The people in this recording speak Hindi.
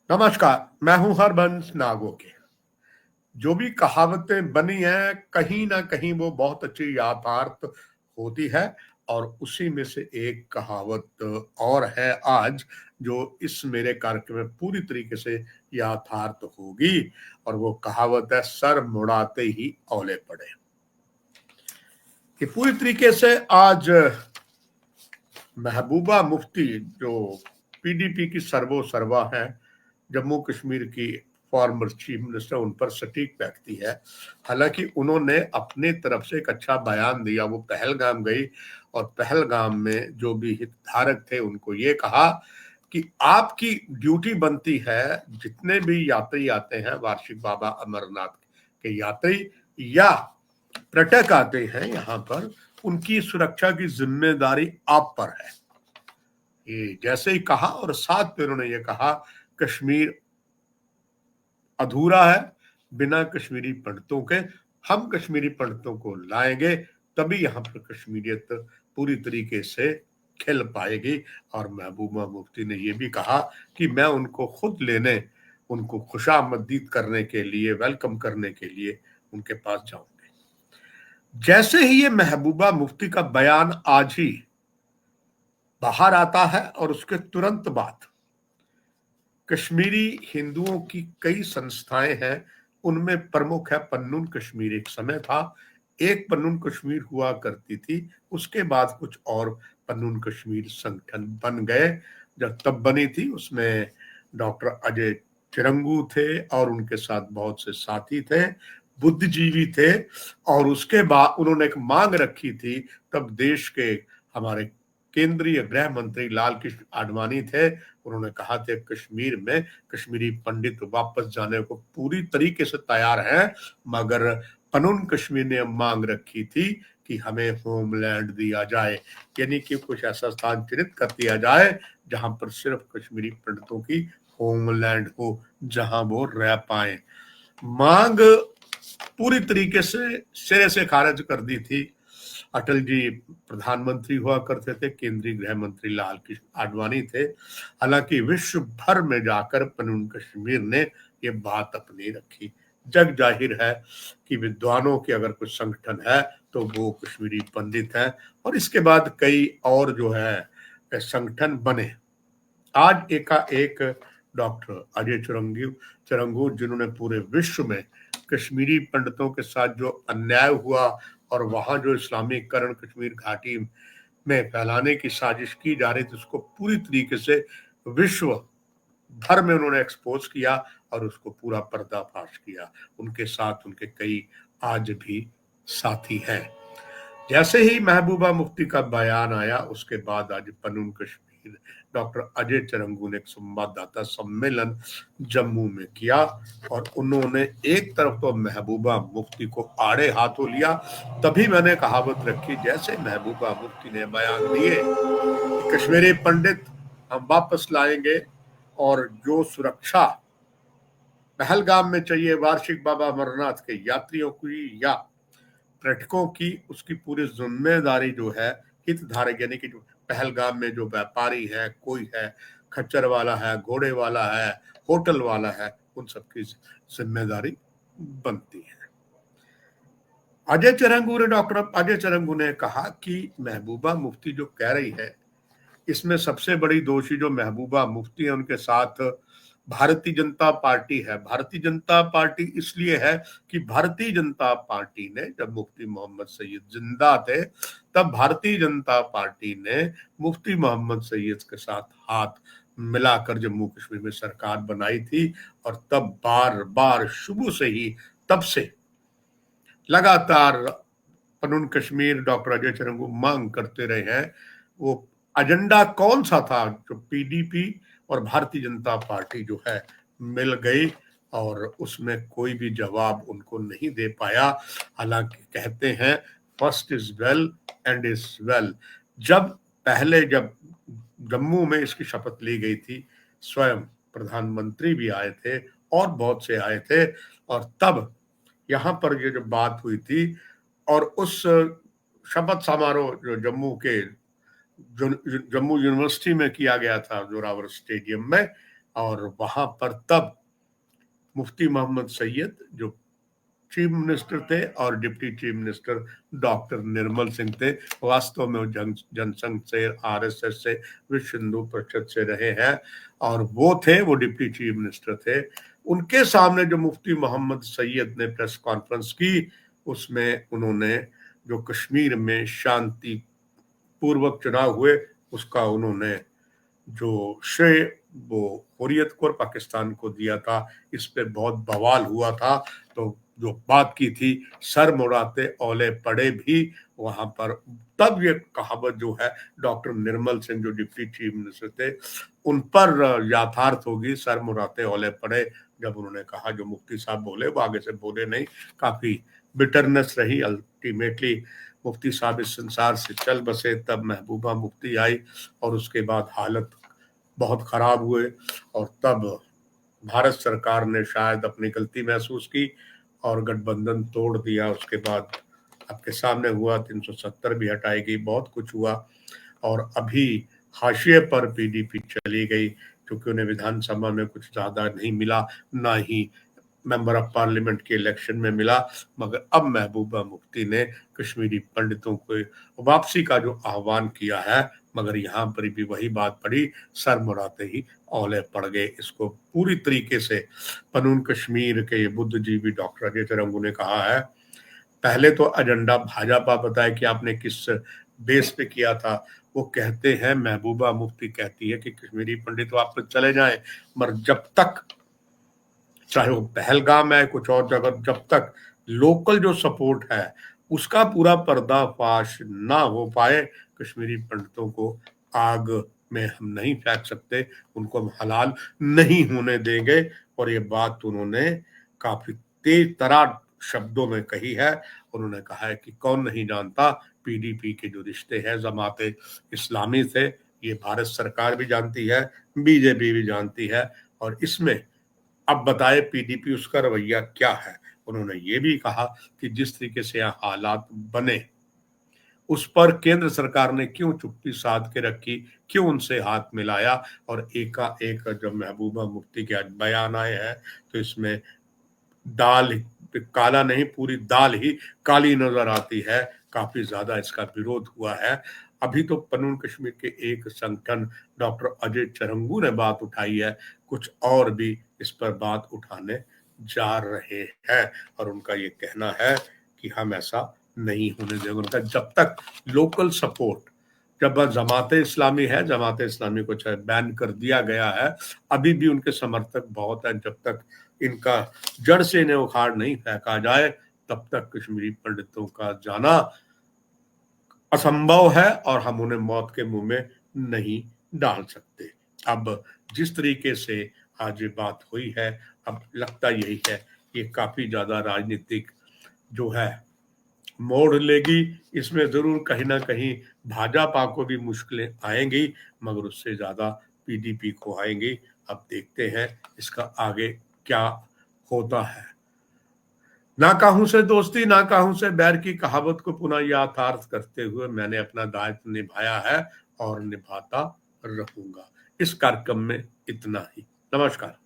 नमस्कार, मैं हूं हरबंस नागोके। जो भी कहावतें बनी हैं, कहीं ना कहीं वो बहुत अच्छी याथार्थ होती है। और उसी में से एक कहावत और है आज, जो इस मेरे कार्यक्रम में पूरी तरीके से याथार्थ होगी। और वो कहावत है, सर मुड़ाते ही औले पड़े। कि पूरी तरीके से आज महबूबा मुफ्ती, जो पीडीपी की सर्वो सर्वा है, जम्मू कश्मीर की फॉर्मर चीफ मिनिस्टर, उन पर सटीक व्यक्ति है। हालांकि उन्होंने अपनी तरफ से एक अच्छा बयान दिया। वो पहलगाम गई और पहलगाम में जो भी हितधारक थे उनको ये कहा कि आपकी ड्यूटी बनती है, जितने भी यात्री आते हैं, वार्षिक बाबा अमरनाथ के यात्री या पर्यटक आते हैं यहाँ पर, उनकी सुरक्षा की जिम्मेदारी आप पर है। ये जैसे ही कहा और साथ में उन्होंने ये कहा, कश्मीर अधूरा है बिना कश्मीरी पंडितों के। हम कश्मीरी पंडितों को लाएंगे, तभी यहाँ पर कश्मीरियत पूरी तरीके से खिल पाएगी। और महबूबा मुफ्ती ने यह भी कहा कि मैं उनको खुद लेने, उनको खुशामदीद करने के लिए, वेलकम करने के लिए उनके पास जाऊंगे। जैसे ही ये महबूबा मुफ्ती का बयान आज ही बाहर आता है और उसके तुरंत बाद कश्मीरी हिंदुओं की कई संस्थाएं हैं, उनमें प्रमुख है पन्नून कश्मीर। एक समय था, एक पन्नून कश्मीर हुआ करती थी, उसके बाद कुछ और पन्नून कश्मीर संगठन बन गए। जब तब बनी थी, उसमें डॉक्टर अजय चिरंगू थे और उनके साथ बहुत से साथी थे, बुद्धिजीवी थे। और उसके बाद उन्होंने एक मांग रखी थी। तब देश के हमारे केंद्रीय गृह मंत्री लाल कृष्ण आडवाणी थे। उन्होंने कहा थे कश्मीर में कश्मीरी पंडित वापस जाने को पूरी तरीके से तैयार हैं, मगर पनून कश्मीर ने मांग रखी थी कि हमें होमलैंड दिया जाए, यानी कि कुछ ऐसा स्थान चिन्हित कर दिया जाए जहां पर सिर्फ कश्मीरी पंडितों की होमलैंड हो, जहां वो रह पाए। मांग पूरी तरीके से सिरे से खारिज कर दी थी। अटल जी प्रधानमंत्री हुआ करते थे, केंद्रीय गृह मंत्री लाल कृष्ण आडवाणी थे। हालांकि विश्व भर में जाकर पनून कश्मीर ने ये बात अपनी रखी। जग जाहिर है कि विद्वानों के अगर कुछ संगठन है तो वो कश्मीरी पंडित है। और इसके बाद कई और जो है संगठन बने। आज एकाएक डॉक्टर अजय चरंगू, जिन्होंने पूरे विश्व में कश्मीरी पंडितों के साथ जो अन्याय हुआ और वहां जो इस्लामीकरण कश्मीर घाटी में फैलाने की साजिश की जा रही थी, उसको पूरी तरीके से विश्व भर में उन्होंने एक्सपोज किया और उसको पूरा पर्दाफाश किया। उनके साथ उनके कई आज भी साथी हैं। जैसे ही महबूबा मुफ्ती का बयान आया, उसके बाद आज पनून कश्मीर डॉक्टर अजय चरंगू ने एक संवाददाता सम्मेलन जम्मू में किया और उन्होंने एक तरफ तो महबूबा मुफ्ती को आड़े हाथों लिया। तभी मैंने कहावत रखी, जैसे महबूबा मुफ्ती ने बयान दिए कि कश्मीरी पंडित हम वापस लाएंगे और जो सुरक्षा पहलगाम में चाहिए वार्षिक बाबा अमरनाथ के यात्रियों की या पर्यटकों की, उसकी पूरी जिम्मेदारी जो है हितधारक, यानी कि जो पहलगाम में जो व्यापारी है, कोई है खच्चर वाला है, घोड़े वाला है, होटल वाला है, उन सबकी जिम्मेदारी बनती है। डॉक्टर अजय चरंगू ने कहा कि महबूबा मुफ्ती जो कह रही है, इसमें सबसे बड़ी दोषी जो महबूबा मुफ्ती है, उनके साथ भारतीय जनता पार्टी है। भारतीय जनता पार्टी इसलिए है कि भारतीय जनता पार्टी ने, जब मुफ्ती मोहम्मद सईद जिंदा थे, तब भारतीय जनता पार्टी ने मुफ्ती मोहम्मद सईद के साथ हाथ मिलाकर जम्मू कश्मीर में सरकार बनाई थी। और तब बार बार शुरू से ही, तब से लगातार पनून कश्मीर डॉक्टर अजय चरंगू मांग करते रहे हैं। वो एजेंडा कौन सा था जो पीडीपी और भारतीय जनता पार्टी जो है मिल गई, और उसमें कोई भी जवाब उनको नहीं दे पाया। हालांकि कहते हैं first is well and is well. जब जम्मू में इसकी शपथ ली गई थी, स्वयं प्रधानमंत्री भी आए थे और बहुत से आए थे। और तब यहाँ पर ये जो बात हुई थी और उस शपथ समारोह जो जम्मू के जम्मू यूनिवर्सिटी में किया गया था, जोरावर स्टेडियम में, और वहां पर तब मुफ्ती मोहम्मद सैयद जो चीफ मिनिस्टर थे और deputy chief minister doctor Nirmal Singh थे। वास्तव में वो जनसंघ से, आरएसएस से, विश्व हिंदू परिषद से रहे हैं और वो थे, वो डिप्टी चीफ मिनिस्टर थे। उनके सामने जो मुफ्ती मोहम्मद सैयद ने प्रेस कॉन्फ्रेंस की, उसमें उन्होंने जो कश्मीर में शांति पूर्वक चुनाव हुए उसका उन्होंने जो श्रेय वो हुर्रियत को और पाकिस्तान को दिया था। इस पे बहुत बवाल हुआ था। तो जो बात की थी सर मुड़ाते ओले पड़े भी, वहां पर तब ये कहावत जो है डॉक्टर निर्मल सिंह जो डिप्टी चीफ मिनिस्टर थे उन पर याथार्थ होगी, सर मुड़ाते ओले पड़े। जब उन्होंने कहा जो मुफ्ती साहब बोले वो आगे से बोले नहीं, काफी बिटरनेस रही। अल्टीमेटली मुफ्ती साहब इस संसार से चल बसे, तब महबूबा मुफ्ती आई और उसके बाद हालत बहुत खराब हुए और तब भारत सरकार ने शायद अपनी गलती महसूस की और गठबंधन तोड़ दिया। उसके बाद आपके सामने हुआ 370 भी हटाई गई, बहुत कुछ हुआ और अभी हाशिए पर पीडीपी चली गई क्योंकि उन्हें विधानसभा में कुछ ज्यादा नहीं मिला, ना ही मेंबर ऑफ पार्लियामेंट के इलेक्शन में मिला। मगर अब महबूबा मुफ्ती ने कश्मीरी पंडितों को वापसी का जो आह्वान किया है, मगर यहाँ पर भी वही बात पड़ी, सर मुड़ाते ही औले पड़ गए। इसको पूरी तरीके से पनून कश्मीर के बुद्धिजीवी डॉक्टर अजय चरंगू ने कहा है, पहले तो एजेंडा भाजपा बताए कि आपने किस बेस पे किया था। वो कहते हैं, महबूबा मुफ्ती कहती है कि कश्मीरी पंडित वापस चले जाएं, मगर जब तक, चाहे वो पहलगाम है कुछ और जगह, जब तक लोकल जो सपोर्ट है उसका पूरा पर्दाफाश ना हो पाए, कश्मीरी पंडितों को आग में हम नहीं फेंक सकते, उनको हम हलाल नहीं होने देंगे। और ये बात उन्होंने काफी तेज तरार शब्दों में कही है। उन्होंने कहा है कि कौन नहीं जानता पीडीपी के जो रिश्ते हैं जमाते इस्लामी से, ये भारत सरकार भी जानती है, बीजेपी भी जानती है। और इसमें अब बताए पीडीपी उसका रवैया क्या है। उन्होंने ये भी कहा कि जिस तरीके से यहाँ हालात बने उस पर केंद्र सरकार ने क्यों चुप्पी साध के रखी, क्यों उनसे हाथ मिलाया। और एकाएक जब महबूबा मुफ्ती के आज बयान आए हैं तो इसमें दाल काला नहीं, पूरी दाल ही काली नजर आती है। काफी ज्यादा इसका विरोध हुआ है। अभी तो पनून कश्मीर के एक संगठन डॉक्टर अजय चरंगू ने बात उठाई है, कुछ और भी इस पर बात उठाने जा रहे हैं और उनका ये कहना है कि हम ऐसा नहीं होने देंगे। उनका जब तक लोकल सपोर्ट, जब जमाते इस्लामी है, जमाते इस्लामी को चाहे बैन कर दिया गया है, अभी भी उनके समर्थक बहुत हैं। जब तक इनका जड़ से इन्हें उखाड़ नहीं फेंका जाए तब तक कश्मीरी पंडितों का जाना असंभव है और हम उन्हें मौत के मुंह में नहीं डाल सकते। अब जिस तरीके से आज ये बात हुई है, अब लगता यही है ये काफी ज्यादा राजनीतिक जो है मोड़ लेगी। इसमें जरूर कहीं ना कहीं भाजपा को भी मुश्किलें आएंगी, मगर उससे ज्यादा पीडीपी को आएंगी। अब देखते हैं इसका आगे क्या होता है। नाकाहों से दोस्ती, नाकाहों से बैर की कहावत को पुनः याथार्थ करते हुए मैंने अपना दायित्व निभाया है और निभाता रहूंगा। इस कार्यक्रम में इतना ही। नमस्कार।